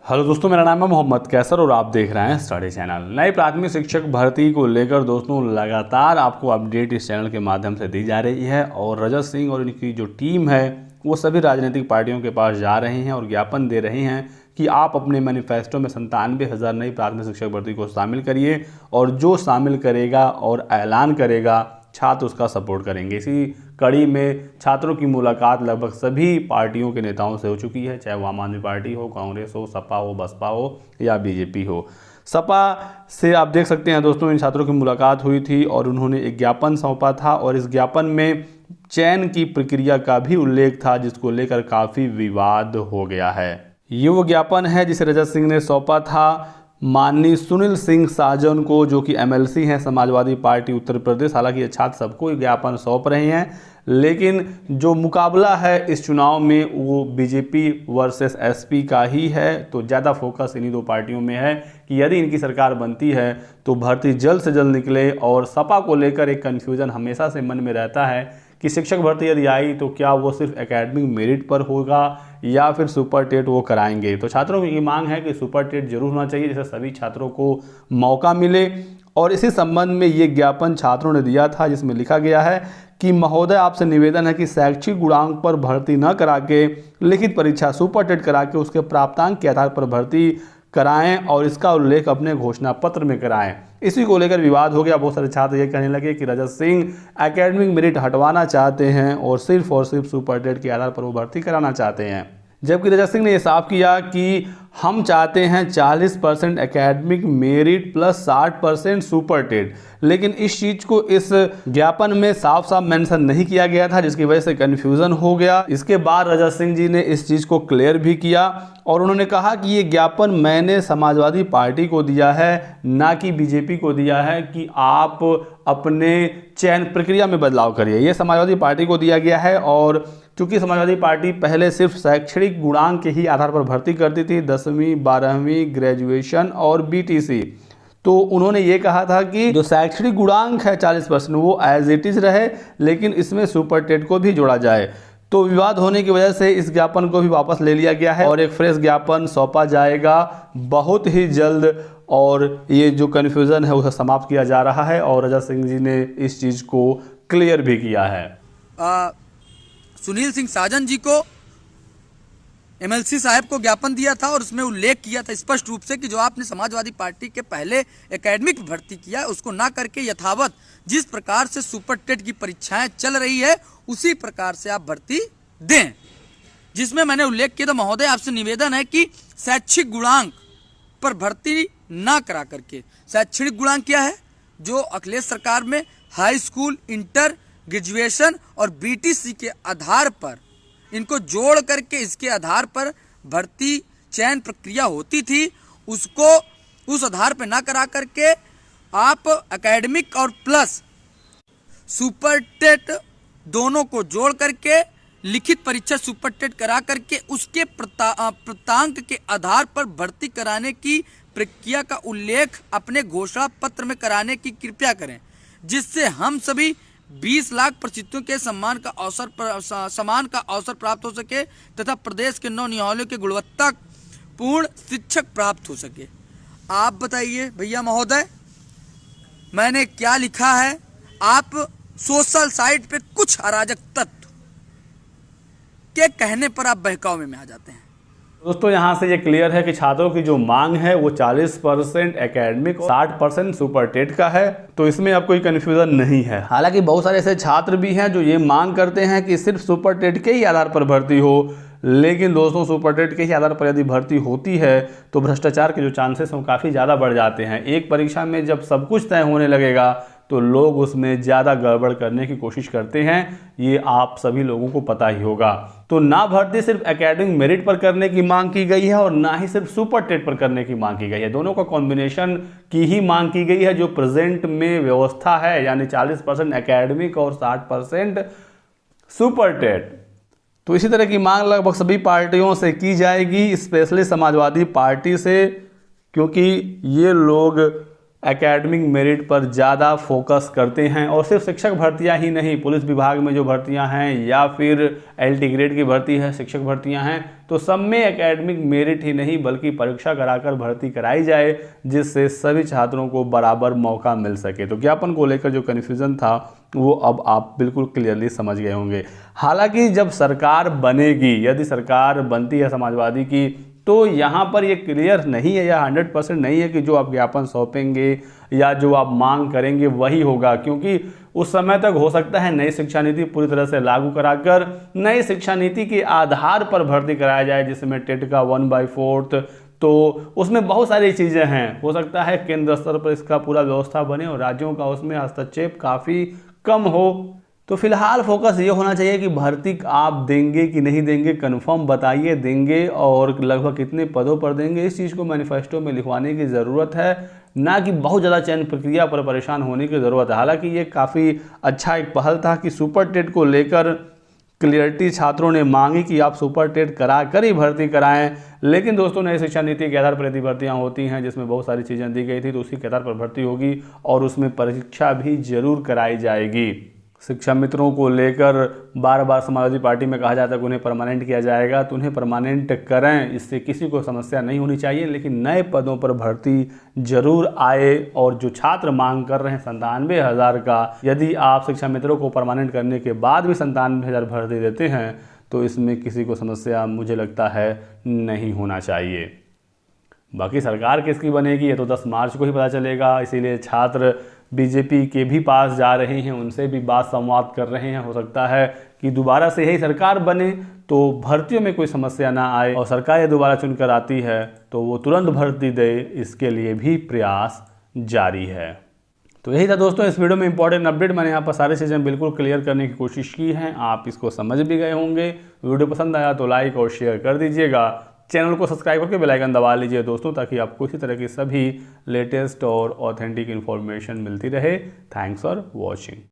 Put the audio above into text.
Hello दोस्तों, मेरा नाम है मोहम्मद कैसर और आप देख रहे हैं स्टडी चैनल। नई प्राथमिक शिक्षक भर्ती को लेकर दोस्तों लगातार आपको अपडेट इस चैनल के माध्यम से दी जा रही है और रजत सिंह और इनकी जो टीम है वो सभी राजनीतिक पार्टियों के पास जा रहे हैं और ज्ञापन दे रहे हैं कि आप अपने मैनिफेस्टो में 97,000 नई प्राथमिक शिक्षक भर्ती को शामिल करिए और जो शामिल करेगा और ऐलान करेगा छात्र उसका सपोर्ट करेंगे। इसी कड़ी में छात्रों की मुलाकात लगभग सभी पार्टियों के नेताओं से हो चुकी है, चाहे वो आम आदमी पार्टी हो, कांग्रेस हो, सपा हो, बसपा हो या बीजेपी हो। सपा से आप देख सकते हैं दोस्तों, इन छात्रों की मुलाकात हुई थी और उन्होंने एक ज्ञापन सौंपा था और इस ज्ञापन में चयन की प्रक्रिया का भी उल्लेख था, जिसको लेकर काफ़ी विवाद हो गया है। ये वो ज्ञापन है जिसे रजत सिंह ने सौंपा था माननीय सुनील सिंह साजन को, जो कि एमएलसी हैं समाजवादी पार्टी उत्तर प्रदेश। हालांकि ये छात्र सबको ज्ञापन सौंप रहे हैं, लेकिन जो मुकाबला है इस चुनाव में वो बीजेपी वर्सेस एसपी का ही है। तो ज़्यादा फोकस इन्हीं दो पार्टियों में है कि यदि इनकी सरकार बनती है तो भर्ती जल्द से जल्द निकले। और सपा को लेकर एक कन्फ्यूज़न हमेशा से मन में रहता है कि शिक्षक भर्ती यदि आई तो क्या वो सिर्फ एकेडमिक मेरिट पर होगा या फिर सुपर टेट वो कराएंगे। तो छात्रों की मांग है कि सुपर टेट जरूर होना चाहिए, जिससे सभी छात्रों को मौका मिले। और इसी संबंध में ये ज्ञापन छात्रों ने दिया था, जिसमें लिखा गया है कि महोदय, आपसे निवेदन है कि शैक्षिक गुणांक पर भर्ती न करा के लिखित परीक्षा सुपर टेट करा के उसके प्राप्तांक के आधार पर भर्ती कराएं और इसका उल्लेख अपने घोषणा पत्र में कराएं। इसी को लेकर विवाद हो गया। बहुत सारे छात्र ये कहने लगे कि रजत सिंह एकेडमिक मेरिट हटवाना चाहते हैं और सिर्फ सुपर टेट के आधार पर वो भर्ती कराना चाहते हैं, जबकि रजत सिंह ने यह साफ किया कि हम चाहते हैं 40% academic merit plus 60% super TET. लेकिन इस चीज़ को इस ज्ञापन में साफ साफ मेंशन नहीं किया गया था, जिसकी वजह से कन्फ्यूज़न हो गया। इसके बाद रजत सिंह जी ने इस चीज़ को क्लियर भी किया और उन्होंने कहा कि ये ज्ञापन मैंने समाजवादी पार्टी को दिया है, ना कि बीजेपी को दिया है कि आप अपने चयन प्रक्रिया में बदलाव करिए। ये समाजवादी पार्टी को दिया गया है और चूंकि समाजवादी पार्टी पहले सिर्फ शैक्षणिक गुणांक के ही आधार पर भर्ती करती थी, 10वीं 12वीं ग्रेजुएशन और बीटीसी, तो उन्होंने ये कहा था कि जो शैक्षणिक गुणांक है 40% वो एज इट इज रहे, लेकिन इसमें सुपर टेट को भी जोड़ा जाए। तो विवाद होने की वजह से इस ज्ञापन को भी वापस ले लिया गया है और एक फ्रेश ज्ञापन सौंपा जाएगा बहुत ही जल्द और ये जो कन्फ्यूज़न है उसे समाप्त किया जा रहा है और रजत सिंह जी ने इस चीज़ को क्लियर भी किया है। सुनील सिंह साजन जी को एमएलसी साहब को ज्ञापन दिया था और उसमें उल्लेख किया था स्पष्ट रूप से कि जो आपने समाजवादी पार्टी के पहले एकेडमिक भर्ती किया उसको ना करके यथावत जिस प्रकार से सुपर टेट की परीक्षाएं चल रही है उसी प्रकार से आप भर्ती दें। जिसमें मैंने उल्लेख किया था, महोदय आपसे निवेदन है कि शैक्षिक गुणांक पर भर्ती ना करा करके, शैक्षणिक गुणांक क्या है, जो अखिलेश सरकार में हाई स्कूल, इंटर, ग्रेजुएशन और बीटीसी के आधार पर इनको जोड़ करके इसके आधार पर भर्ती चयन प्रक्रिया होती थी, उसको उस आधार पर ना करा करके आप एकेडमिक और प्लस सुपर टेट दोनों को जोड़ करके लिखित परीक्षा सुपर टेट करा करके उसके प्राप्तांक के आधार पर भर्ती कराने की प्रक्रिया का उल्लेख अपने घोषणा पत्र में कराने की कृपया करें, जिससे हम सभी 20 लाख प्रशिक्षुओं के समान का अवसर प्राप्त हो सके तथा प्रदेश के नवनिहालों के गुणवत्तापूर्ण शिक्षक प्राप्त हो सके। आप बताइए भैया महोदय, मैंने क्या लिखा है? आप सोशल साइट पे कुछ अराजक तत्व के कहने पर आप बहकावे में आ जाते हैं। दोस्तों, यहाँ से ये क्लियर है कि छात्रों की जो मांग है वो 40% एकेडमिक और 60% सुपर टेट का है, तो इसमें अब कोई कन्फ्यूज़न नहीं है। हालांकि बहुत सारे ऐसे छात्र भी हैं जो ये मांग करते हैं कि सिर्फ सुपर टेट के ही आधार पर भर्ती हो, लेकिन दोस्तों सुपर टेट के ही आधार पर यदि भर्ती होती है तो भ्रष्टाचार के जो चांसेस हैं वो काफ़ी ज़्यादा बढ़ जाते हैं। एक परीक्षा में जब सब कुछ तय होने लगेगा तो लोग उसमें ज़्यादा गड़बड़ करने की कोशिश करते हैं, ये आप सभी लोगों को पता ही होगा। तो ना भर्ती सिर्फ एकेडमिक मेरिट पर करने की मांग की गई है और ना ही सिर्फ सुपर टेट पर करने की मांग की गई है, दोनों का कॉम्बिनेशन की ही मांग की गई है जो प्रेजेंट में व्यवस्था है, यानी 40% एकेडमिक और 60% सुपर टेट। तो इसी तरह की मांग लगभग सभी पार्टियों से की जाएगी, स्पेशली समाजवादी पार्टी से, क्योंकि ये लोग एकेडमिक मेरिट पर ज़्यादा फोकस करते हैं। और सिर्फ शिक्षक भर्तियां ही नहीं, पुलिस विभाग में जो भर्तियां हैं या फिर LT ग्रेड की भर्ती है, शिक्षक भर्तियां हैं, तो सब में एकेडमिक मेरिट ही नहीं बल्कि परीक्षा कराकर भर्ती कराई जाए, जिससे सभी छात्रों को बराबर मौका मिल सके। तो ज्ञापन को लेकर जो कन्फ्यूज़न था वो अब आप बिल्कुल क्लियरली समझ गए होंगे। हालांकि जब सरकार बनेगी, यदि सरकार बनती है समाजवादी की, तो यहाँ पर ये क्लियर नहीं है या 100% नहीं है कि जो आप ज्ञापन सौंपेंगे या जो आप मांग करेंगे वही होगा, क्योंकि उस समय तक हो सकता है नई शिक्षा नीति पूरी तरह से लागू कराकर नई शिक्षा नीति के आधार पर भर्ती कराया जाए, जिसमें टेट का 1/4, तो उसमें बहुत सारी चीज़ें हैं। हो सकता है केंद्र स्तर पर इसका पूरा व्यवस्था बने और राज्यों का उसमें हस्तक्षेप काफ़ी कम हो। तो फिलहाल फोकस ये होना चाहिए कि भर्ती आप देंगे कि नहीं देंगे, कंफर्म बताइए देंगे और लगभग कितने पदों पर देंगे। इस चीज़ को मैनिफेस्टो में लिखवाने की ज़रूरत है, ना कि बहुत ज़्यादा चयन प्रक्रिया पर परेशान होने की ज़रूरत है। हालांकि ये काफ़ी अच्छा एक पहल था कि सुपर टेट को लेकर क्लियरिटी छात्रों ने मांगी कि आप सुपर टेट करा कर ही भर्ती कराएं, लेकिन दोस्तों नई शिक्षा नीति के आधार पर यदि भर्तियाँ होती हैं जिसमें बहुत सारी चीज़ें दी गई थी, तो उसी के आधार पर भर्ती होगी और उसमें परीक्षा भी जरूर कराई जाएगी। शिक्षा मित्रों को लेकर बार बार समाजवादी पार्टी में कहा जाता है कि उन्हें परमानेंट किया जाएगा, तो उन्हें परमानेंट करें, इससे किसी को समस्या नहीं होनी चाहिए, लेकिन नए पदों पर भर्ती जरूर आए। और जो छात्र मांग कर रहे हैं 97,000 का, यदि आप शिक्षा मित्रों को परमानेंट करने के बाद भी 97,000 भर्ती देते हैं तो इसमें किसी को समस्या मुझे लगता है नहीं होना चाहिए। बाकी सरकार किसकी बनेगी ये तो 10 मार्च को ही पता चलेगा, इसीलिए छात्र बीजेपी के भी पास जा रहे हैं, उनसे भी बात संवाद कर रहे हैं। हो सकता है कि दोबारा से यही सरकार बने तो भर्तियों में कोई समस्या ना आए, और सरकार ये दोबारा चुनकर आती है तो वो तुरंत भर्ती दे, इसके लिए भी प्रयास जारी है। तो यही था दोस्तों इस वीडियो में इंपॉर्टेंट अपडेट। मैंने यहाँ पर सारी चीज़ें बिल्कुल क्लियर करने की कोशिश की है, आप इसको समझ भी गए होंगे। वीडियो पसंद आया तो लाइक और शेयर कर दीजिएगा, चैनल को सब्सक्राइब करके बेल आइकन दबा लीजिए दोस्तों, ताकि आपको इसी तरह की सभी लेटेस्ट और ऑथेंटिक इन्फॉर्मेशन मिलती रहे। Thanks for watching.